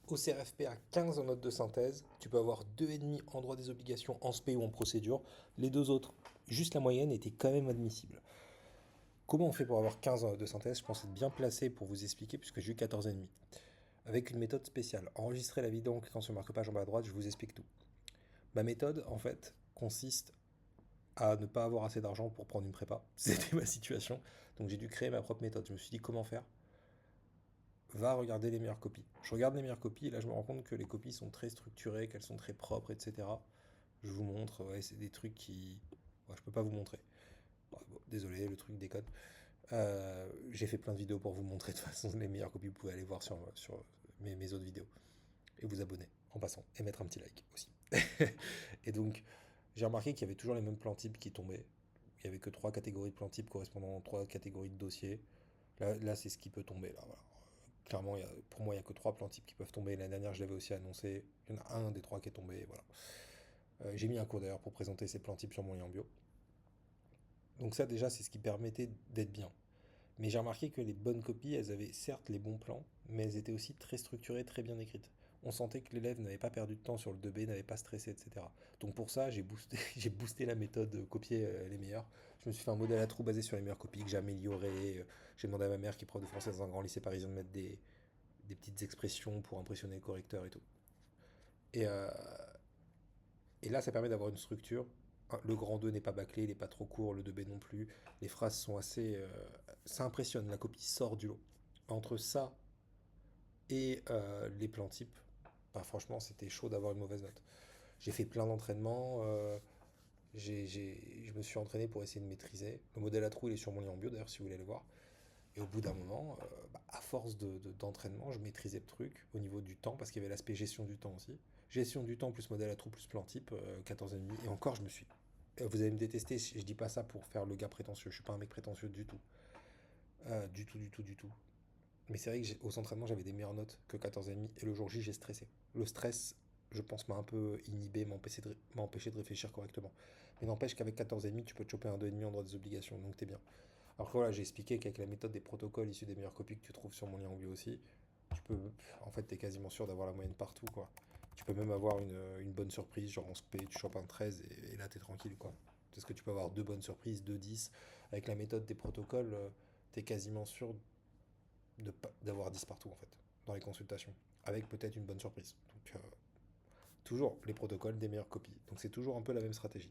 Au CRFP à 15 en note de synthèse, tu peux avoir 2,5 en droit des obligations en spé ou en procédure. Les deux autres, juste la moyenne, était quand même admissible. Comment on fait pour avoir 15 en note de synthèse? Je pense être bien placé pour vous expliquer puisque j'ai eu 14,5. Avec une méthode spéciale. Enregistrez la vidéo en cliquant sur le marque-page en bas à droite, je vous explique tout. Ma méthode, en fait, consiste à ne pas avoir assez d'argent pour prendre une prépa. C'était ma situation. Donc j'ai dû créer ma propre méthode. Je me suis dit comment faire. Va regarder les meilleures copies. Je regarde les meilleures copies et là je me rends compte que les copies sont très structurées, qu'elles sont très propres, etc. Je vous montre, ouais, c'est des trucs qui... Ouais, je peux pas vous montrer. Ouais, bon, désolé, le truc déconne. J'ai fait plein de vidéos pour vous montrer de toute façon les meilleures copies. Vous pouvez aller voir sur mes autres vidéos. Et vous abonner en passant. Et mettre un petit like aussi. Et donc, j'ai remarqué qu'il y avait toujours les mêmes plans types qui tombaient. Il n'y avait que trois catégories de plans types correspondant à trois catégories de dossiers. Là c'est ce qui peut tomber. Là, voilà. Clairement, pour moi, il n'y a que trois plans types qui peuvent tomber. L'année dernière, je l'avais aussi annoncé. Il y en a un des trois qui est tombé. Voilà. J'ai mis un cours d'ailleurs pour présenter ces plans types sur mon lien bio. Donc ça, déjà, c'est ce qui permettait d'être bien. Mais j'ai remarqué que les bonnes copies, elles avaient certes les bons plans, mais elles étaient aussi très structurées, très bien écrites. On sentait que l'élève n'avait pas perdu de temps sur le 2B, n'avait pas stressé, etc. Donc pour ça, j'ai boosté, j'ai boosté la méthode copier les meilleurs. Je me suis fait un modèle à trous basé sur les meilleures copies que j'ai amélioré. J'ai demandé à ma mère, qui est prof de français dans un grand lycée parisien, de mettre des petites expressions pour impressionner le correcteur et tout. Et, euh, et là, ça permet d'avoir une structure. Le grand 2 n'est pas bâclé, il n'est pas trop court, le 2B non plus. Les phrases sont assez... ça impressionne, la copie sort du lot. Entre ça et les plans types, bah, franchement, c'était chaud d'avoir une mauvaise note. J'ai fait plein d'entraînements, je me suis entraîné pour essayer de maîtriser. Le modèle à trous, il est sur mon lien en bio, d'ailleurs, si vous voulez le voir. Et au bout d'un moment, bah, à force d'entraînement, je maîtrisais le truc au niveau du temps, parce qu'il y avait l'aspect gestion du temps aussi. Gestion du temps plus modèle à trous plus plan type, 14,5. Et encore, je me suis... Vous allez me détester, je dis pas ça pour faire le gars prétentieux. Je suis pas un mec prétentieux du tout. Du tout, du tout, du tout. Mais c'est vrai que aux entraînements, j'avais des meilleures notes que 14,5. Et le jour J, j'ai stressé. Le stress, je pense, m'a un peu inhibé, m'a empêché de réfléchir correctement. Mais n'empêche qu'avec 14,5, tu peux te choper un 2,5 en droit des obligations. Donc t'es bien. Alors que voilà, j'ai expliqué qu'avec la méthode des protocoles issus des meilleures copies que tu trouves sur mon lien en bio aussi, tu peux, en fait, t'es quasiment sûr d'avoir la moyenne partout, quoi. Tu peux même avoir une bonne surprise, genre en spé, tu chopes un 13 et là t'es tranquille, quoi. Parce que tu peux avoir deux bonnes surprises, deux 10. Avec la méthode des protocoles, t'es quasiment sûr d'avoir 10 partout, en fait, dans les consultations. Avec peut-être une bonne surprise. Donc, toujours les protocoles des meilleures copies. Donc c'est toujours un peu la même stratégie.